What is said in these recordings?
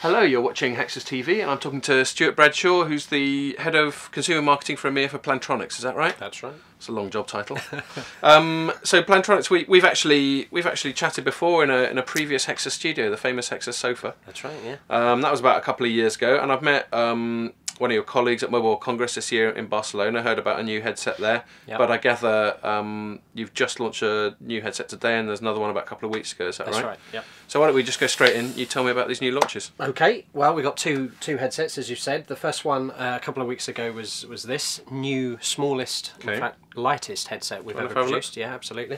Hello, you're watching Hexas TV, and I'm talking to Stuart Bradshaw, who's the head of consumer marketing for EMEA for Plantronics. Is that right? That's right. It's a long job title. So Plantronics, we've actually chatted before in a previous Hexas studio, the famous Hexas sofa. That's right. Yeah. That was about a couple of years ago, and I've met one of your colleagues at Mobile Congress this year in Barcelona. Heard about a new headset there, Yep. but I gather you've just launched a new headset today, and there's another one about a couple of weeks ago. Is that right? That's right. Yeah. So why don't we just go straight in? You tell me about these new launches. Okay. Well, we got two headsets, as you said. The first one a couple of weeks ago was this new, smallest, in fact, lightest headset we've ever produced. Yeah, absolutely.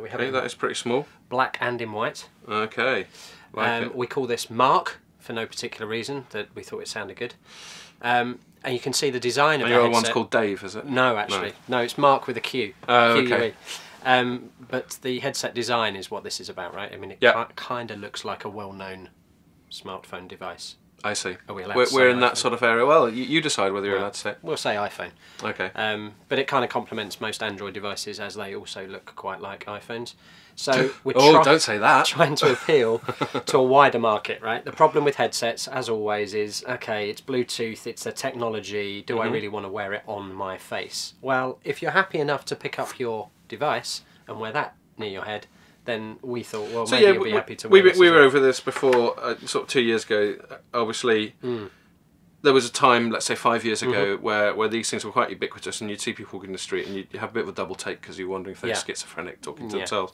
We have it that is pretty small. black and in white. Okay. Like it. We call this Marque for no particular reason. That we thought it sounded good. And you can see the design of the your headset. other one's called Dave, is it? No, actually, no. It's Marque with a Q. Okay. QUE. But the headset design is what this is about, right? I mean, it kind of looks like a well-known smartphone device. I see. Are we allowed to we're say in that iPhone? sort of area. Well, you decide whether you're allowed to say it. We'll say iPhone. Okay. But it kind of complements most Android devices, as they also look quite like iPhones. So we're don't say that. trying to appeal to a wider market, right? The problem with headsets, as always, is, okay, it's Bluetooth, it's the technology, do I really want to wear it on my face? Well, if you're happy enough to pick up your device and wear that near your head, then we thought, well, maybe you'll be happy to wear this. We were over this before, sort of 2 years ago. Obviously, there was a time, let's say 5 years ago, where these things were quite ubiquitous, and you'd see people walking in the street, and you'd have a bit of a double take because you're wondering if they're schizophrenic talking to themselves,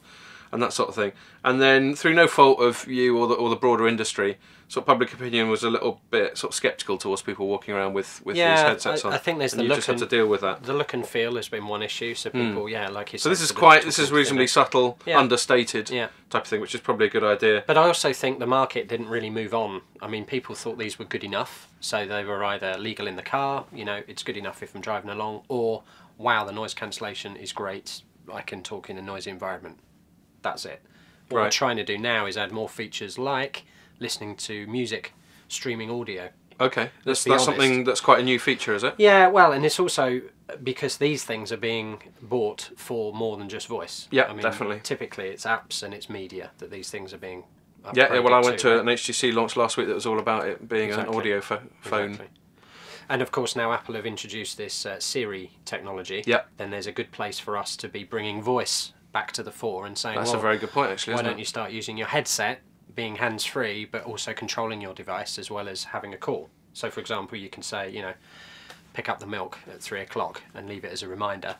and that sort of thing. And then, through no fault of you or the broader industry, sort of public opinion was a little bit sort of sceptical towards people walking around with these headsets on. I think there's and the you look just have to deal with that. The look and feel has been one issue. So people, like you said. So this is reasonably subtle, understated type of thing, which is probably a good idea. But I also think the market didn't really move on. I mean, people thought these were good enough, so they were either legal in the car, it's good enough if I'm driving along, or wow, the noise cancellation is great, I can talk in a noisy environment. That's it. What we're trying to do now is add more features like listening to music, streaming audio. Okay, that's something that's quite a new feature, is it? Yeah, well, and it's also because these things are being bought for more than just voice. Yeah, I mean, definitely. Typically, it's apps and it's media that these things are being upgraded Yeah, well, I went to an HTC launch last week that was all about it being an audio phone. Exactly. And of course, now Apple have introduced this Siri technology. Yeah. Then there's a good place for us to be bringing voice back to the fore and saying, that's a very good point, actually. Why don't you start using your headset, being hands-free, but also controlling your device as well as having a call? So, for example, you can say, pick up the milk at 3 o'clock and leave it as a reminder.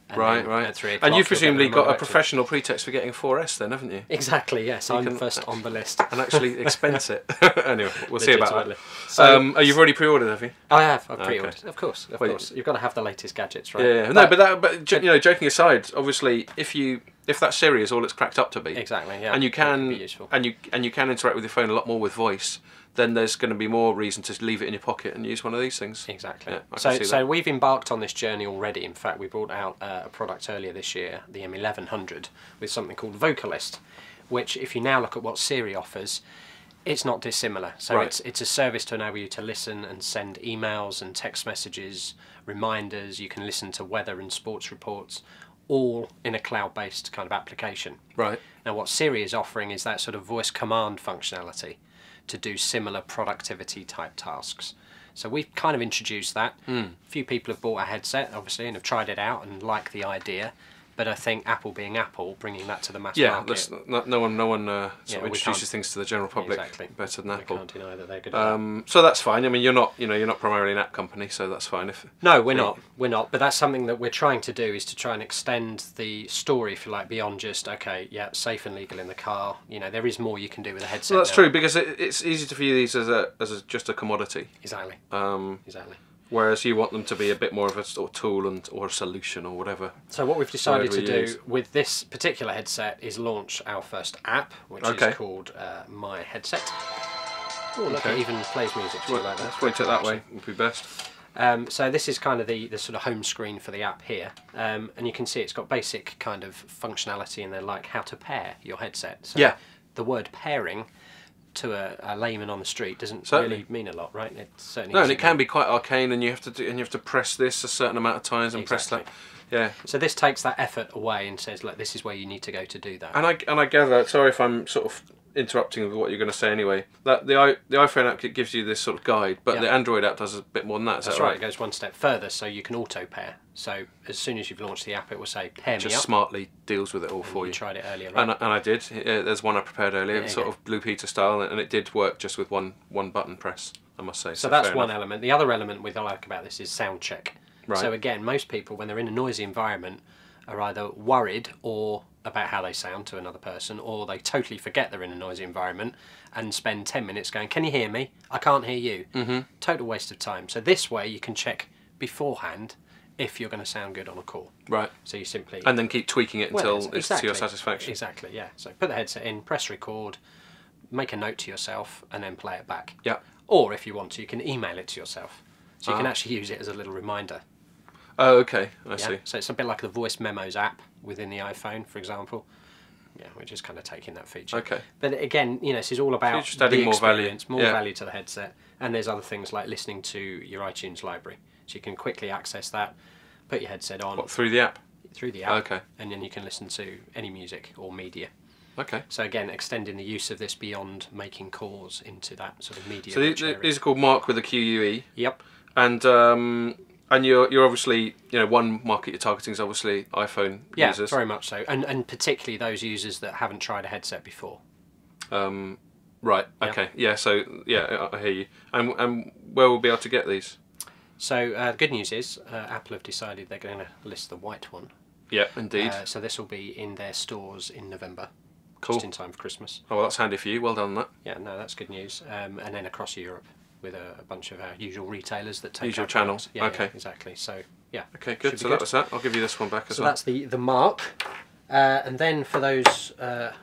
And right. At 3 o'clock, and you've presumably got a professional pretext for getting a 4S then, haven't you? Exactly, yes. I'm first on the list. And actually expense it. Anyway, we'll see about that. So, you've already pre-ordered, have you? I have. I've pre-ordered. Okay. Of course. You've got to have the latest gadgets, right? Yeah. No, but joking aside, obviously, if that Siri is all it's cracked up to be, exactly, yeah, and you can be useful. and you can interact with your phone a lot more with voice, then there's going to be more reason to leave it in your pocket and use one of these things. Exactly. Yeah, so we've embarked on this journey already. In fact, we brought out a product earlier this year, the M1100, with something called Vocalist, which, if you now look at what Siri offers, it's not dissimilar. So it's a service to enable you to listen and send emails and text messages, reminders. You can listen to weather and sports reports, all in a cloud-based kind of application. Right. Now, what Siri is offering is that sort of voice command functionality to do similar productivity type tasks. So we've kind of introduced that. A few people have bought a headset, obviously, and have tried it out and like the idea. But I think Apple being Apple, bringing that to the mass market. No one sort of introduces things to the general public better than Apple. We can't deny that they're good at that. So that's fine. I mean, you're not primarily an app company, so that's fine. No, we're not. We're not. But that's something that we're trying to do, is to try and extend the story, if you like, beyond just safe and legal in the car. There is more you can do with a headset. Well, that's true, because it's easy to view these as just a commodity. Exactly. Exactly. Whereas you want them to be a bit more of a sort of tool or a solution or whatever. So what we've decided to do with this particular headset is launch our first app, which is called My Headset. Oh, look, it even plays music. Like that. Point it that way would be best. So this is kind of the sort of home screen for the app here, and you can see it's got basic kind of functionality in there, like how to pair your headset. So the word pairing to a layman on the street doesn't really mean a lot, right? It certainly and it can be quite arcane, and you have to press this a certain amount of times and press that. Yeah. So this takes that effort away and says, look, this is where you need to go to do that. And I gather, sorry if I'm sort of interrupting with what you're going to say anyway. That the iPhone app gives you this sort of guide, but the Android app does a bit more than that. That's right. It goes one step further, so you can auto pair. So as soon as you've launched the app, it will say pair me up. Just smartly deals with it all for you. You tried it earlier, right? And I did. There's one I prepared earlier, sort of Blue Peter style, and it did work just with one button press, I must say. So that's one element. The other element we like about this is sound check. Right. So again, most people, when they're in a noisy environment, are either worried or about how they sound to another person, or they totally forget they're in a noisy environment and spend 10 minutes going, can you hear me? I can't hear you. Mm-hmm. Total waste of time. So this way you can check beforehand if you're going to sound good on a call. Right. So you simply... And then keep tweaking it until it's to your satisfaction. Exactly, yeah. So put the headset in, press record, make a note to yourself, and then play it back. Yeah. Or if you want to, you can email it to yourself. So you can actually use it as a little reminder. Oh, okay. I see. So it's a bit like the Voice Memos app within the iPhone, for example. Yeah, we're just kind of taking that feature. Okay. But again, you know, this is all about just adding more value. More value to the headset. And there's other things like listening to your iTunes library. So you can quickly access that, put your headset on. What, through the app? Through the app. Okay. And then you can listen to any music or media. Okay. So again, extending the use of this beyond making calls into that sort of media. So these are called Marque with a QUE. Yep. And you're obviously, you know, one market you're targeting is obviously iPhone users. Yeah, very much so, and particularly those users that haven't tried a headset before. Right. Okay. Yeah. So yeah, I hear you. And where we'll be able to get these? So the good news is Apple have decided they're going to list the white one. Yeah, indeed. So this will be in their stores in November. Cool. Just in time for Christmas. Oh, well, that's handy for you. Well done on that. Yeah, no, that's good news. And then across Europe with a bunch of our usual retailers that take usual channels. Yeah, okay. Yeah, exactly. So yeah. Okay, good. So that was that. I'll give you this one back as well. So that's the Marque. And then for those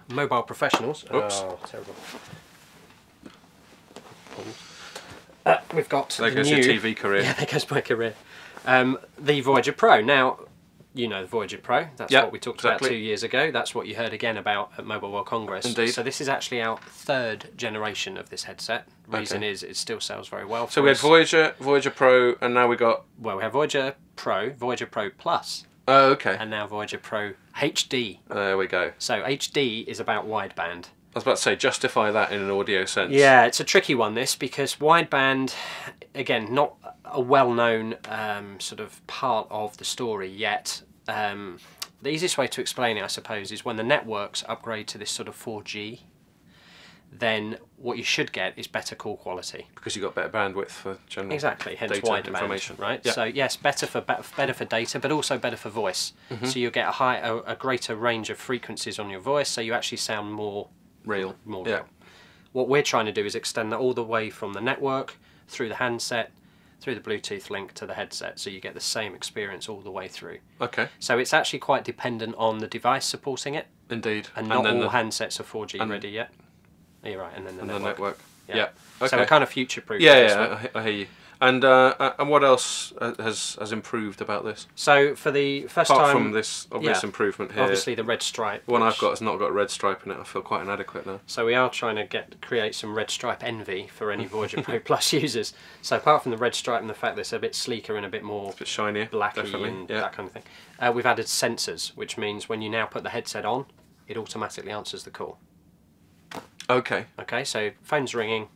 mobile professionals. Oops. Oh, terrible. We've got there goes your TV career. Yeah, there goes my career. The Voyager Pro. Now, you know the Voyager Pro. That's what we talked about 2 years ago. That's what you heard again about at Mobile World Congress. Indeed. So this is actually our third generation of this headset. Reason is it still sells very well. So we had Voyager, Voyager Pro, and now we got... Well, we have Voyager Pro, Voyager Pro Plus. Oh, okay. And now Voyager Pro HD. There we go. So HD is about wideband. I was about to say, justify that in an audio sense. Yeah, it's a tricky one, this, because wideband, again, not a well-known sort of part of the story yet. The easiest way to explain it, I suppose, is when the networks upgrade to this sort of 4G, then what you should get is better call quality. Because you've got better bandwidth for general exactly, hence data wideband, information. Right? Yep. So yes, better for data, but also better for voice. Mm-hmm. So you get a greater range of frequencies on your voice, so you actually sound more real. Real. What we're trying to do is extend that all the way from the network, through the handset, through the Bluetooth link to the headset, so you get the same experience all the way through. Okay. So it's actually quite dependent on the device supporting it. Indeed. And not all handsets are 4G ready yet. You're right, and then the network. Yeah. Okay. So we're kind of future-proof. Yeah, I hear you. And what else has improved about this? So for the first time... Apart from this obvious improvement here. Obviously the red stripe. The one I've got has not got a red stripe in it. I feel quite inadequate now. So we are trying to create some red stripe envy for any Voyager Pro Plus users. So apart from the red stripe and the fact that it's a bit sleeker and a bit more... It's a bit shinier, blacky and that kind of thing. We've added sensors, which means when you now put the headset on, it automatically answers the call. Okay. Okay, so phone's ringing,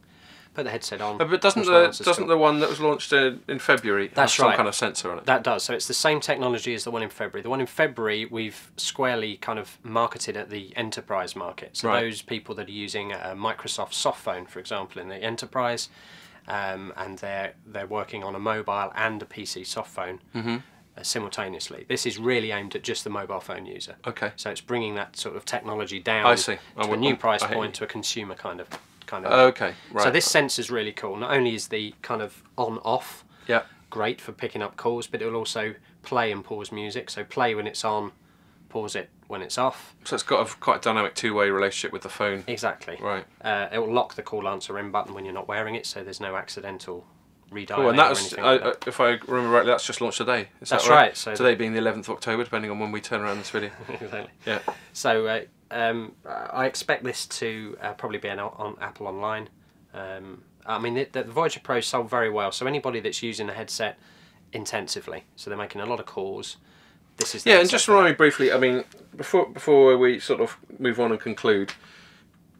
put the headset on. But doesn't the one that was launched in February have some kind of sensor on it? That does. So it's the same technology as the one in February. The one in February we've squarely kind of marketed at the enterprise market. So those people that are using a Microsoft soft phone, for example, in the enterprise, and they're working on a mobile and a PC soft phone. Mm-hmm. Simultaneously. This is really aimed at just the mobile phone user. Okay. So it's bringing that sort of technology down to a new price point, to a consumer kind of. Okay, right. So this sensor's really cool. Not only is the kind of on-off great for picking up calls, but it will also play and pause music. So play when it's on, pause it when it's off. So it's got quite a dynamic two-way relationship with the phone. Exactly. Right. It will lock the call answer in button when you're not wearing it, so there's no accidental redialing and or anything like that. If I remember rightly, that's just launched today. Is that's that right? right. So today being the 11th of October, depending on when we turn around this video. Exactly. Yeah. So I expect this to probably be on Apple Online. I mean, the Voyager Pro sold very well, so anybody that's using a headset intensively, so they're making a lot of calls. This is and just remind me briefly. I mean, before we sort of move on and conclude,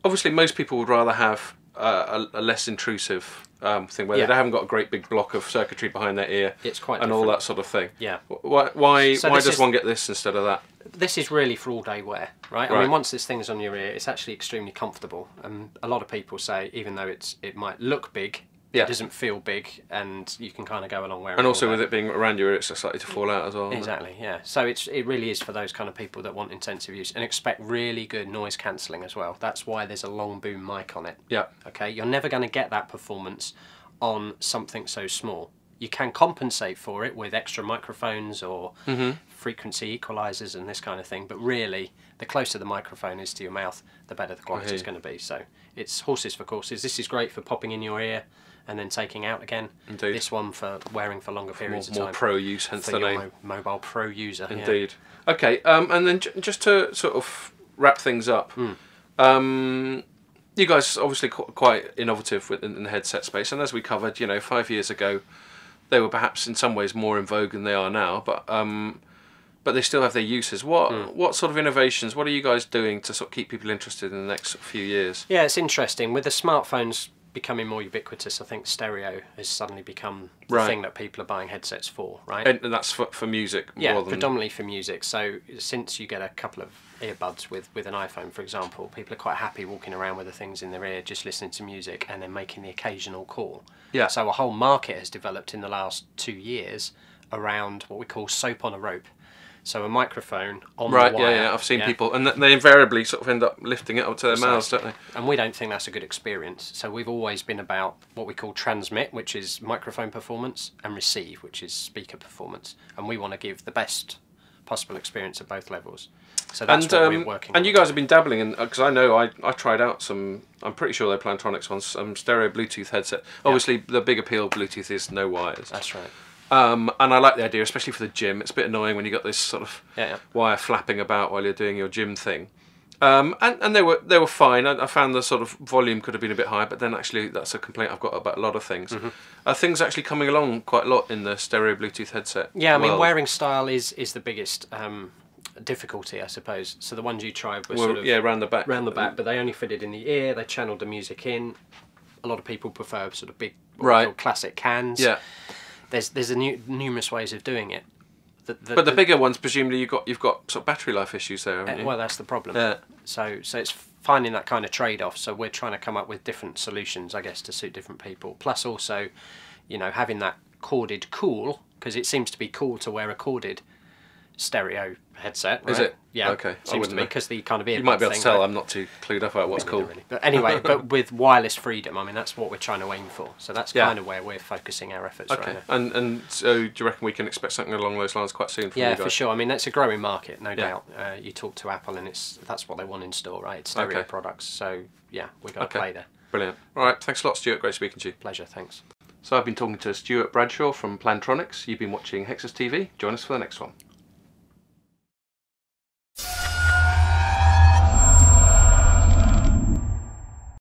obviously most people would rather have a less intrusive thing where they haven't got a great big block of circuitry behind their ear. It's quite and different. All that sort of thing. Yeah. Why does one get this instead of that? This is really for all day wear, right? I mean, once this thing's on your ear, it's actually extremely comfortable. And a lot of people say, even though it might look big, it doesn't feel big, and you can kind of go along wearing it. And also with it being around your ear, it's likely to fall out as well. Exactly, yeah. So it really is for those kind of people that want intensive use and expect really good noise cancelling as well. That's why there's a long boom mic on it. Yeah. Okay, you're never going to get that performance on something so small. You can compensate for it with extra microphones or frequency equalizers and this kind of thing, but really, the closer the microphone is to your mouth, the better the quality is going to be. So it's horses for courses. This is great for popping in your ear and then taking out again. Indeed. This one for wearing for longer periods of time. More pro use, hence the name. Mobile pro user. Indeed. Yeah. Okay, and then just to sort of wrap things up, you guys are obviously quite innovative in the headset space, and as we covered, 5 years ago, they were perhaps in some ways more in vogue than they are now, but they still have their uses. What sort of innovations, what are you guys doing to sort of keep people interested in the next few years? Yeah, it's interesting. With the smartphones becoming more ubiquitous, I think stereo has suddenly become the thing that people are buying headsets for, right? And that's for music more than... predominantly for music. So since you get a couple of earbuds with an iPhone, for example, people are quite happy walking around with the things in their ear, just listening to music and then making the occasional call. Yeah. So a whole market has developed in the last 2 years around what we call soap on a rope. So a microphone on the wire. Right, yeah, I've seen people, and they invariably sort of end up lifting it up to their mouths, don't they? And we don't think that's a good experience. So we've always been about what we call transmit, which is microphone performance, and receive, which is speaker performance. And we want to give the best possible experience at both levels. So that's what we're working on. And you guys have been dabbling in, because I know I tried out some, I'm pretty sure they're Plantronics ones, some stereo Bluetooth headset. Obviously, the big appeal of Bluetooth is no wires. That's right. And I like the idea, especially for the gym. It's a bit annoying when you got this sort of wire flapping about while you're doing your gym thing. And they were fine. I found the sort of volume could have been a bit higher, but then actually that's a complaint I've got about a lot of things. Things actually coming along quite a lot in the stereo Bluetooth headset. Yeah, I mean, wearing style is the biggest difficulty, I suppose. So the ones you tried were sort of round the back. Round the back, but they only fitted in the ear. They channeled the music in. A lot of people prefer sort of big, classic cans. Yeah. There's numerous ways of doing it. But the bigger ones, presumably you've got sort of battery life issues there, haven't you? Well, that's the problem. Yeah. So it's finding that kind of trade-off. So we're trying to come up with different solutions, I guess, to suit different people. Plus also, having that corded cool, because it seems to be cool to wear a corded stereo headset, right? Is it? Yeah. Okay. Seems to be, because the kind of earbud you might be able thing, to tell I'm not too clued up about what's cool. Really. But anyway, but with wireless freedom, I mean, that's what we're trying to aim for. So that's kind of where we're focusing our efforts right now. And so do you reckon we can expect something along those lines quite soon from you guys? Yeah, for sure. I mean, that's a growing market, no doubt. You talk to Apple and that's what they want in store, right? It's stereo products. So yeah, we've got to play there. Brilliant. All right, thanks a lot, Stuart. Great speaking to you. Pleasure, thanks. So I've been talking to Stuart Bradshaw from Plantronics. You've been watching Hexus TV. Join us for the next one.